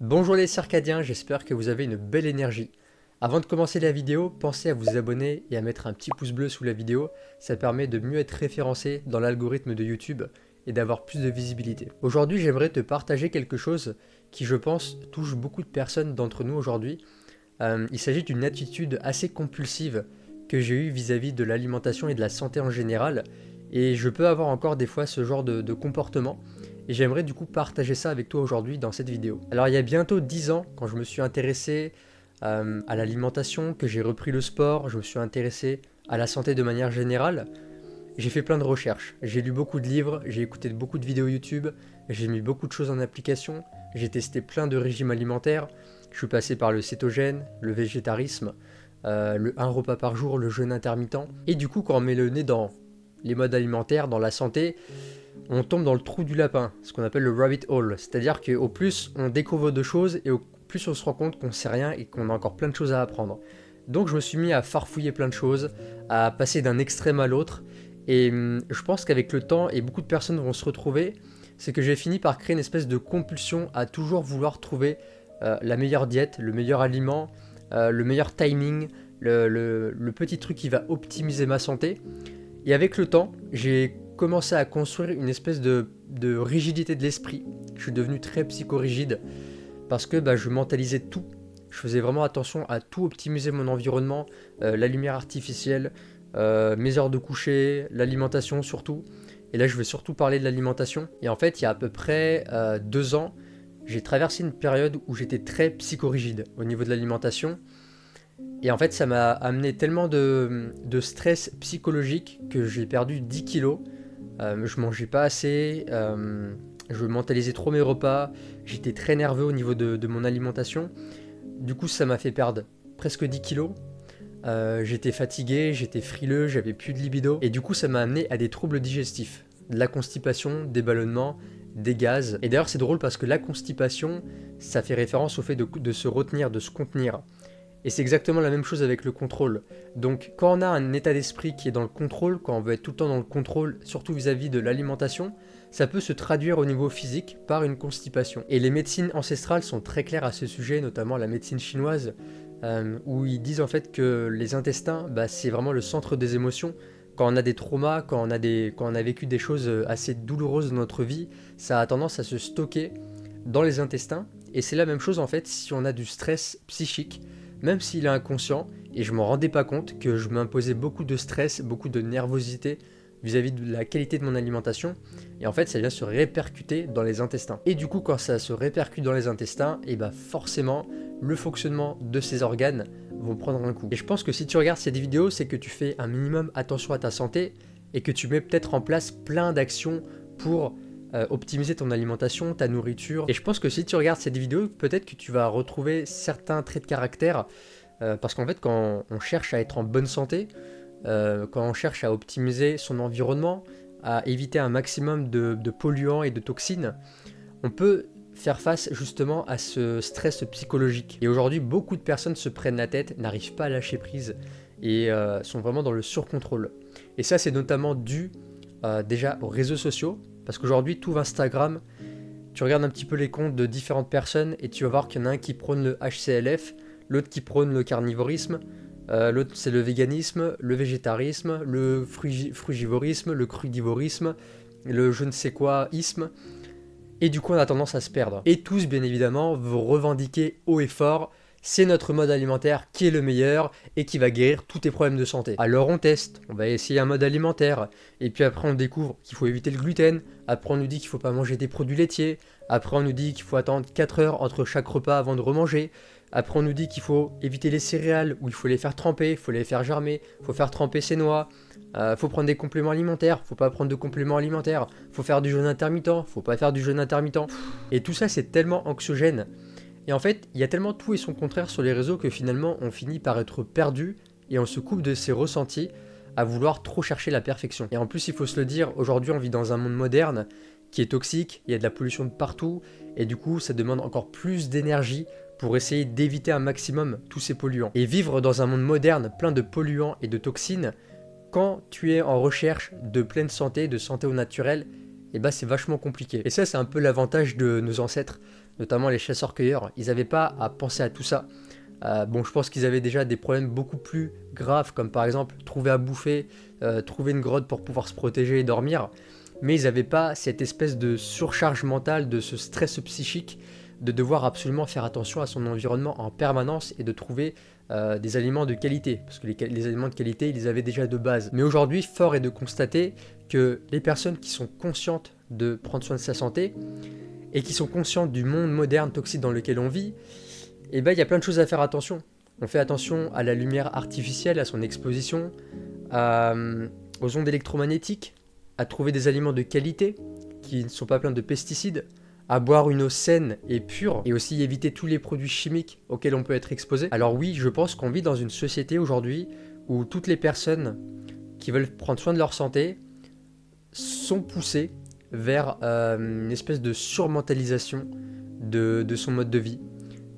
Bonjour les circadiens, j'espère que vous avez une belle énergie. Avant de commencer la vidéo, pensez à vous abonner et à mettre un petit pouce bleu sous la vidéo, ça permet de mieux être référencé dans l'algorithme de YouTube et d'avoir plus de visibilité. Aujourd'hui, j'aimerais te partager quelque chose qui, je pense, touche beaucoup de personnes d'entre nous aujourd'hui. Il s'agit d'une attitude assez compulsive que j'ai eue vis-à-vis de l'alimentation et de la santé en général, et je peux avoir encore des fois ce genre de comportement. Et j'aimerais du coup partager ça avec toi aujourd'hui dans cette vidéo. Alors il y a bientôt 10 ans, quand je me suis intéressé à l'alimentation, que j'ai repris le sport, je me suis intéressé à la santé de manière générale, j'ai fait plein de recherches. J'ai lu beaucoup de livres, j'ai écouté beaucoup de vidéos YouTube, j'ai mis beaucoup de choses en application, j'ai testé plein de régimes alimentaires, je suis passé par le cétogène, le végétarisme, le un repas par jour, le jeûne intermittent. Et du coup quand on met le nez dans les modes alimentaires, dans la santé, on tombe dans le trou du lapin, ce qu'on appelle le rabbit hole. C'est-à-dire qu'au plus on découvre de choses et au plus on se rend compte qu'on sait rien et qu'on a encore plein de choses à apprendre. Donc je me suis mis à farfouiller plein de choses, à passer d'un extrême à l'autre. Et je pense qu'avec le temps, et beaucoup de personnes vont se retrouver, c'est que j'ai fini par créer une espèce de compulsion à toujours vouloir trouver la meilleure diète, le meilleur aliment, le meilleur timing, le petit truc qui va optimiser ma santé. Et avec le temps, j'ai commencé à construire une espèce de rigidité de l'esprit. Je suis devenu très psychorigide parce que je mentalisais tout. Je faisais vraiment attention à tout optimiser mon environnement, la lumière artificielle, mes heures de coucher, l'alimentation surtout. Et là, je vais surtout parler de l'alimentation. Et en fait, il y a à peu près 2 ans, j'ai traversé une période où j'étais très psychorigide au niveau de l'alimentation. Et en fait, ça m'a amené tellement de stress psychologique que j'ai perdu 10 kilos. Je mangeais pas assez, je mentalisais trop mes repas, j'étais très nerveux au niveau de mon alimentation. Du coup, ça m'a fait perdre presque 10 kilos. J'étais fatigué, j'étais frileux, j'avais plus de libido. Et du coup, ça m'a amené à des troubles digestifs, de la constipation, des ballonnements, des gaz. Et d'ailleurs, c'est drôle parce que la constipation, ça fait référence au fait de se retenir, de se contenir. Et c'est exactement la même chose avec le contrôle. Donc quand on a un état d'esprit qui est dans le contrôle, quand on veut être tout le temps dans le contrôle, surtout vis-à-vis de l'alimentation, ça peut se traduire au niveau physique par une constipation. Et les médecines ancestrales sont très claires à ce sujet, notamment la médecine chinoise, où ils disent en fait que les intestins, c'est vraiment le centre des émotions. Quand on a des traumas, quand on a vécu des choses assez douloureuses dans notre vie, ça a tendance à se stocker dans les intestins. Et c'est la même chose en fait si on a du stress psychique, même s'il est inconscient, et je m'en rendais pas compte que je m'imposais beaucoup de stress, beaucoup de nervosité vis-à-vis de la qualité de mon alimentation, et en fait ça vient se répercuter dans les intestins. Et du coup quand ça se répercute dans les intestins, et forcément le fonctionnement de ces organes vont prendre un coup. Et je pense que si tu regardes cette vidéo, c'est que tu fais un minimum attention à ta santé, et que tu mets peut-être en place plein d'actions pour optimiser ton alimentation, ta nourriture. Et je pense que si tu regardes cette vidéo, peut-être que tu vas retrouver certains traits de caractère, parce qu'en fait quand on cherche à être en bonne santé, quand on cherche à optimiser son environnement, à éviter un maximum de polluants et de toxines, on peut faire face justement à ce stress psychologique. Et aujourd'hui, beaucoup de personnes se prennent la tête, n'arrivent pas à lâcher prise et sont vraiment dans le surcontrôle. Et ça, c'est notamment dû déjà aux réseaux sociaux, parce qu'aujourd'hui, tout Instagram, tu regardes un petit peu les comptes de différentes personnes et tu vas voir qu'il y en a un qui prône le HCLF, l'autre qui prône le carnivorisme, l'autre c'est le véganisme, le végétarisme, le frugivorisme, le crudivorisme, le je ne sais quoi-isme. Et du coup, on a tendance à se perdre. Et tous, bien évidemment, vont revendiquer haut et fort, c'est notre mode alimentaire qui est le meilleur et qui va guérir tous tes problèmes de santé. Alors on teste, on va essayer un mode alimentaire, et puis après on découvre qu'il faut éviter le gluten, après on nous dit qu'il ne faut pas manger des produits laitiers, après on nous dit qu'il faut attendre 4 heures entre chaque repas avant de remanger, après on nous dit qu'il faut éviter les céréales, où il faut les faire tremper, il faut les faire germer, il faut faire tremper ses noix, faut prendre des compléments alimentaires, faut pas prendre de compléments alimentaires, faut faire du jeûne intermittent, faut pas faire du jeûne intermittent. Et tout ça c'est tellement anxiogène. Et en fait, il y a tellement tout et son contraire sur les réseaux que finalement on finit par être perdu et on se coupe de ses ressentis à vouloir trop chercher la perfection. Et en plus, il faut se le dire, aujourd'hui on vit dans un monde moderne qui est toxique, il y a de la pollution de partout, et du coup ça demande encore plus d'énergie pour essayer d'éviter un maximum tous ces polluants. Et vivre dans un monde moderne plein de polluants et de toxines, quand tu es en recherche de pleine santé, de santé au naturel, c'est vachement compliqué. Et ça c'est un peu l'avantage de nos ancêtres, notamment les chasseurs-cueilleurs, ils n'avaient pas à penser à tout ça. Bon, je pense qu'ils avaient déjà des problèmes beaucoup plus graves, comme par exemple trouver à bouffer, trouver une grotte pour pouvoir se protéger et dormir, mais ils n'avaient pas cette espèce de surcharge mentale, de ce stress psychique, de devoir absolument faire attention à son environnement en permanence et de trouver des aliments de qualité, parce que les aliments de qualité, ils les avaient déjà de base. Mais aujourd'hui, fort est de constater que les personnes qui sont conscientes de prendre soin de sa santé et qui sont conscientes du monde moderne toxique dans lequel on vit, eh ben, il y a plein de choses à faire attention. On fait attention à la lumière artificielle, à son exposition, aux ondes électromagnétiques, à trouver des aliments de qualité qui ne sont pas pleins de pesticides, à boire une eau saine et pure, et aussi éviter tous les produits chimiques auxquels on peut être exposé. Alors oui, je pense qu'on vit dans une société aujourd'hui où toutes les personnes qui veulent prendre soin de leur santé sont poussées vers une espèce de surmentalisation de son mode de vie.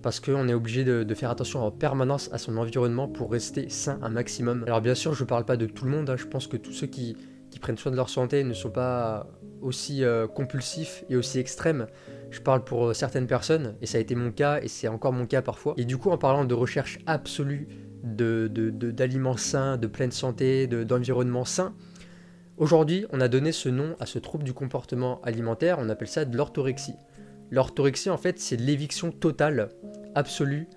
Parce qu'on est obligé de faire attention en permanence à son environnement pour rester sain un maximum. Alors bien sûr, je ne parle pas de tout le monde, hein. Je pense que tous ceux qui prennent soin de leur santé ne sont pas aussi compulsifs et aussi extrêmes. Je parle pour certaines personnes, et ça a été mon cas, et c'est encore mon cas parfois. Et du coup, en parlant de recherche absolue d'aliments sains, de pleine santé, d'environnement sain, aujourd'hui, on a donné ce nom à ce trouble du comportement alimentaire, on appelle ça de l'orthorexie. L'orthorexie, en fait, c'est l'éviction totale, absolue,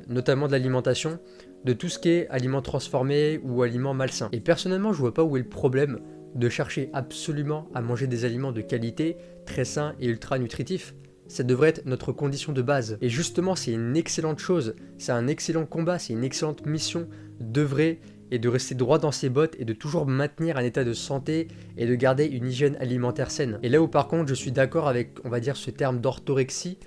notamment de l'alimentation, de tout ce qui est aliments transformés ou aliments malsains. Et personnellement, je vois pas où est le problème de chercher absolument à manger des aliments de qualité, très sains et ultra nutritifs. Ça devrait être notre condition de base. Et justement, c'est une excellente chose, c'est un excellent combat, c'est une excellente mission d'œuvrer et de rester droit dans ses bottes et de toujours maintenir un état de santé et de garder une hygiène alimentaire saine. Et là où par contre je suis d'accord avec, on va dire, ce terme d'orthorexie,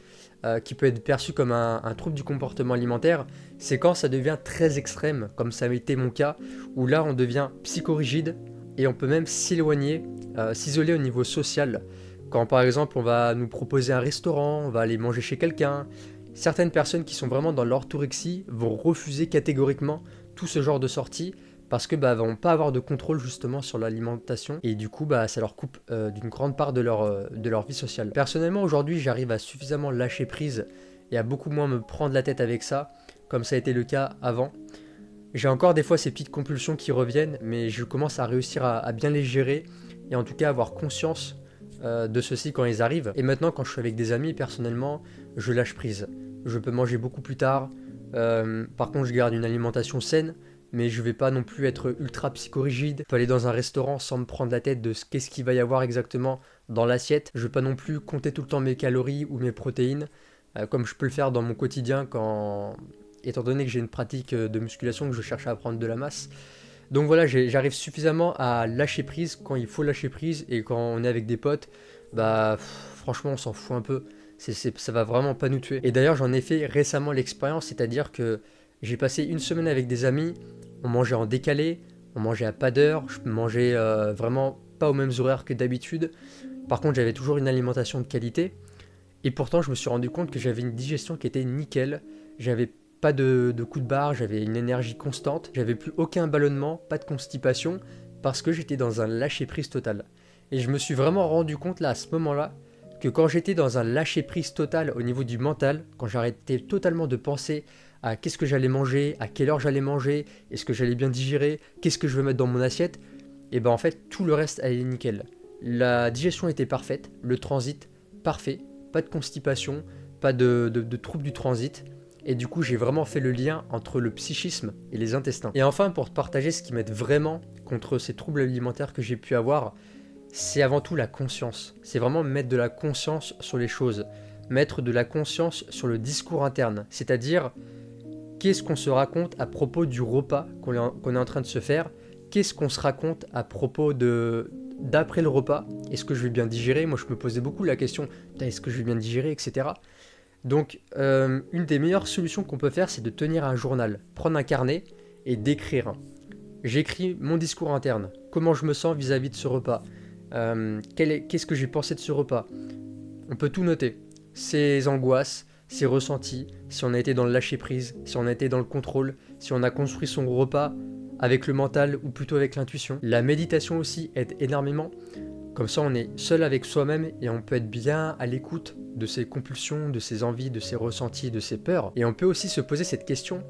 qui peut être perçu comme un trouble du comportement alimentaire, c'est quand ça devient très extrême, comme ça a été mon cas, où là on devient psychorigide et on peut même s'éloigner, s'isoler au niveau social. Quand par exemple on va nous proposer un restaurant, on va aller manger chez quelqu'un, certaines personnes qui sont vraiment dans l'orthorexie vont refuser catégoriquement tout ce genre de sorties parce que vont pas avoir de contrôle justement sur l'alimentation et du coup ça leur coupe d'une grande part de leur vie sociale. Personnellement aujourd'hui j'arrive à suffisamment lâcher prise et à beaucoup moins me prendre la tête avec ça comme ça a été le cas avant. J'ai encore des fois ces petites compulsions qui reviennent mais je commence à réussir à bien les gérer et en tout cas avoir conscience de ceci quand ils arrivent. Et maintenant quand je suis avec des amis, personnellement je lâche prise. Je peux manger beaucoup plus tard. Par contre je garde une alimentation saine, mais je vais pas non plus être ultra psychorigide. Je peux aller dans un restaurant sans me prendre la tête de qu'est-ce qu'il va y avoir exactement dans l'assiette. Je vais pas non plus compter tout le temps mes calories ou mes protéines, comme je peux le faire dans mon quotidien étant donné que j'ai une pratique de musculation, que je cherche à prendre de la masse. Donc voilà, j'arrive suffisamment à lâcher prise quand il faut lâcher prise, et quand on est avec des potes, franchement on s'en fout un peu. Ça va vraiment pas nous tuer. Et d'ailleurs j'en ai fait récemment l'expérience, c'est-à-dire que j'ai passé une semaine avec des amis, on mangeait en décalé, on mangeait à pas d'heure, je mangeais vraiment pas aux mêmes horaires que d'habitude. Par contre j'avais toujours une alimentation de qualité, et pourtant je me suis rendu compte que j'avais une digestion qui était nickel, j'avais pas de coup de barre, j'avais une énergie constante, j'avais plus aucun ballonnement, pas de constipation, parce que j'étais dans un lâcher-prise total. Et je me suis vraiment rendu compte là, à ce moment-là, que quand j'étais dans un lâcher-prise total au niveau du mental, quand j'arrêtais totalement de penser à qu'est-ce que j'allais manger, à quelle heure j'allais manger, est-ce que j'allais bien digérer, qu'est-ce que je veux mettre dans mon assiette, et en fait tout le reste allait nickel. La digestion était parfaite, le transit parfait, pas de constipation, pas de troubles du transit, et du coup j'ai vraiment fait le lien entre le psychisme et les intestins. Et enfin, pour te partager ce qui m'aide vraiment contre ces troubles alimentaires que j'ai pu avoir, c'est avant tout la conscience. C'est vraiment mettre de la conscience sur les choses, mettre de la conscience sur le discours interne, c'est-à-dire qu'est-ce qu'on se raconte à propos du repas qu'on est en train de se faire, qu'est-ce qu'on se raconte à propos d'après le repas, est-ce que je vais bien digérer? Moi je me posais beaucoup la question, est-ce que je vais bien digérer, etc. Donc une des meilleures solutions qu'on peut faire, c'est de tenir un journal, prendre un carnet et d'écrire. J'écris mon discours interne, comment je me sens vis-à-vis de ce repas, qu'est-ce que j'ai pensé de ce repas. On peut tout noter, ses angoisses, ses ressentis, si on a été dans le lâcher-prise, si on a été dans le contrôle, si on a construit son repas avec le mental ou plutôt avec l'intuition. La méditation aussi aide énormément. Comme ça, on est seul avec soi-même et on peut être bien à l'écoute de ses compulsions, de ses envies, de ses ressentis, de ses peurs. Et on peut aussi se poser cette question,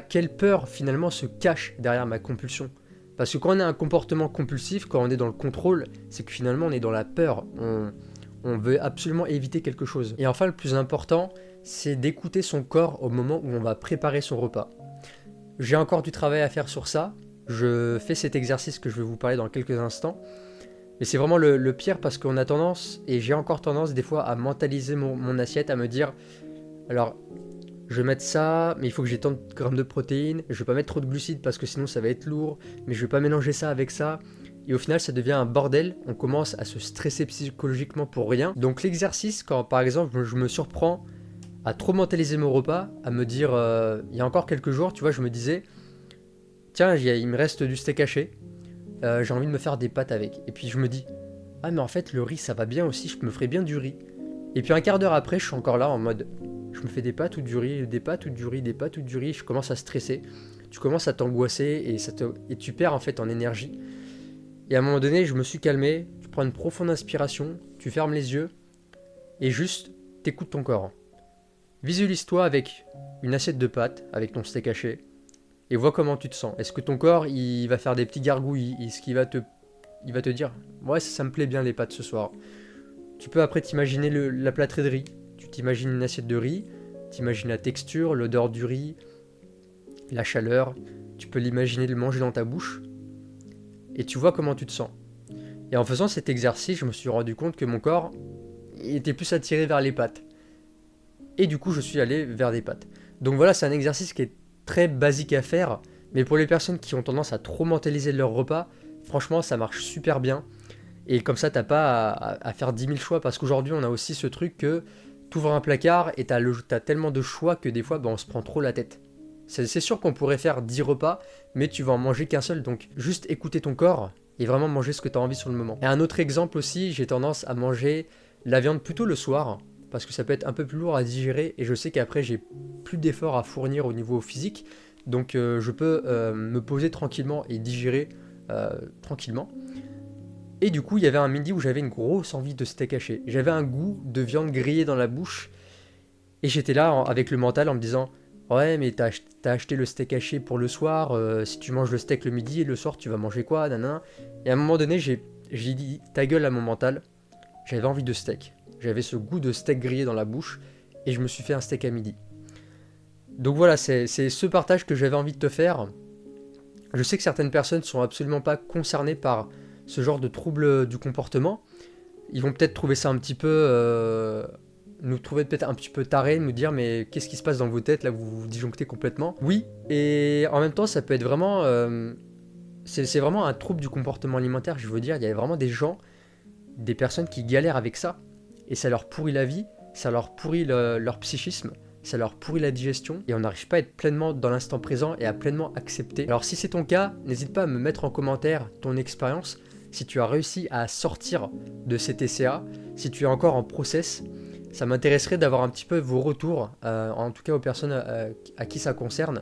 quelle peur finalement se cache derrière ma compulsion? Parce que quand on a un comportement compulsif, quand on est dans le contrôle, c'est que finalement on est dans la peur. On veut absolument éviter quelque chose. Et enfin, le plus important, c'est d'écouter son corps au moment où on va préparer son repas. J'ai encore du travail à faire sur ça. Je fais cet exercice que je vais vous parler dans quelques instants. Mais c'est vraiment le pire parce qu'on a tendance, et j'ai encore tendance des fois à mentaliser mon assiette, à me dire, alors je vais mettre ça, mais il faut que j'ai tant de grammes de protéines, je vais pas mettre trop de glucides parce que sinon ça va être lourd, mais je vais pas mélanger ça avec ça. Et au final, ça devient un bordel, on commence à se stresser psychologiquement pour rien. Donc l'exercice, quand par exemple je me surprends à trop mentaliser mon repas, à me dire, il y a encore quelques jours, tu vois, je me disais, tiens, il me reste du steak haché, j'ai envie de me faire des pâtes avec. Et puis je me dis, ah mais en fait le riz ça va bien aussi, je me ferais bien du riz. Et puis un quart d'heure après, je suis encore là en mode, je me fais des pâtes ou du riz, des pâtes ou du riz, des pâtes ou du riz, je commence à stresser, tu commences à t'angoisser et tu perds en fait en énergie. Et à un moment donné, je me suis calmé, tu prends une profonde inspiration, tu fermes les yeux et juste t'écoutes ton corps. Visualise-toi avec une assiette de pâtes, avec ton steak haché, et vois comment tu te sens. Est-ce que ton corps, il va faire des petits gargouillis? Est-ce qu'il va te dire, ouais, ça me plaît bien les pâtes ce soir. Tu peux après t'imaginer la plâtrée de riz. Tu t'imagines une assiette de riz, t'imagines la texture, l'odeur du riz, la chaleur. Tu peux l'imaginer le manger dans ta bouche. Et tu vois comment tu te sens. Et en faisant cet exercice, je me suis rendu compte que mon corps était plus attiré vers les pâtes. Et du coup, je suis allé vers des pâtes. Donc voilà, c'est un exercice qui est très basique à faire, mais pour les personnes qui ont tendance à trop mentaliser leur repas, franchement, ça marche super bien. Et comme ça, t'as pas à faire 10 000 choix, parce qu'aujourd'hui, on a aussi ce truc que t'ouvres un placard et t'as tellement de choix que des fois, on se prend trop la tête. C'est sûr qu'on pourrait faire 10 repas, mais tu vas en manger qu'un seul, donc juste écouter ton corps et vraiment manger ce que tu as envie sur le moment. Et un autre exemple aussi, j'ai tendance à manger la viande plutôt le soir, parce que ça peut être un peu plus lourd à digérer, et je sais qu'après j'ai plus d'efforts à fournir au niveau physique, donc je peux me poser tranquillement et digérer tranquillement. Et du coup, il y avait un midi où j'avais une grosse envie de steak haché. J'avais un goût de viande grillée dans la bouche, et j'étais là avec le mental en me disant, ouais, mais t'as acheté le steak haché pour le soir, si tu manges le steak le midi, et le soir tu vas manger quoi, nanana. Et à un moment donné, j'ai dit ta gueule à mon mental, j'avais envie de steak. J'avais ce goût de steak grillé dans la bouche, et je me suis fait un steak à midi. Donc voilà, c'est ce partage que j'avais envie de te faire. Je sais que certaines personnes sont absolument pas concernées par ce genre de troubles du comportement. Ils vont peut-être trouver ça un petit peu... nous trouver peut-être un petit peu tarés, nous dire mais qu'est-ce qui se passe dans vos têtes, là vous vous disjonctez complètement. Oui, et en même temps ça peut être vraiment... c'est vraiment un trouble du comportement alimentaire, je veux dire, il y a vraiment des gens, des personnes qui galèrent avec ça, et ça leur pourrit la vie, ça leur pourrit leur psychisme, ça leur pourrit la digestion, et on n'arrive pas à être pleinement dans l'instant présent et à pleinement accepter. Alors si c'est ton cas, n'hésite pas à me mettre en commentaire ton expérience, si tu as réussi à sortir de ces TCA, si tu es encore en process. Ça m'intéresserait d'avoir un petit peu vos retours, en tout cas aux personnes à qui ça concerne,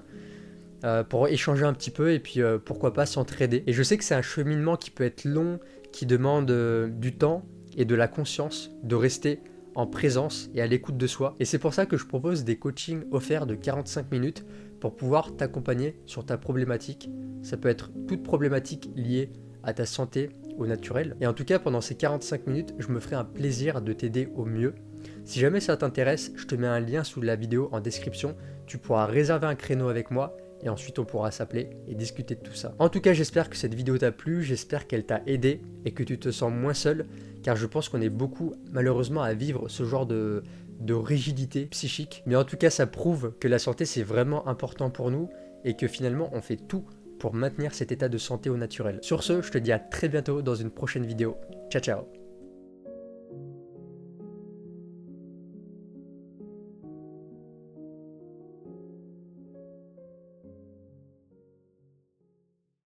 pour échanger un petit peu et puis pourquoi pas s'entraider. Et je sais que c'est un cheminement qui peut être long, qui demande du temps et de la conscience, de rester en présence et à l'écoute de soi. Et c'est pour ça que je propose des coachings offerts de 45 minutes pour pouvoir t'accompagner sur ta problématique. Ça peut être toute problématique liée à ta santé, au naturel. Et en tout cas, pendant ces 45 minutes, je me ferai un plaisir de t'aider au mieux. Si jamais ça t'intéresse, je te mets un lien sous la vidéo en description. Tu pourras réserver un créneau avec moi et ensuite on pourra s'appeler et discuter de tout ça. En tout cas, j'espère que cette vidéo t'a plu, j'espère qu'elle t'a aidé et que tu te sens moins seul, car je pense qu'on est beaucoup malheureusement à vivre ce genre de rigidité psychique. Mais en tout cas, ça prouve que la santé c'est vraiment important pour nous et que finalement on fait tout pour maintenir cet état de santé au naturel. Sur ce, je te dis à très bientôt dans une prochaine vidéo. Ciao ciao.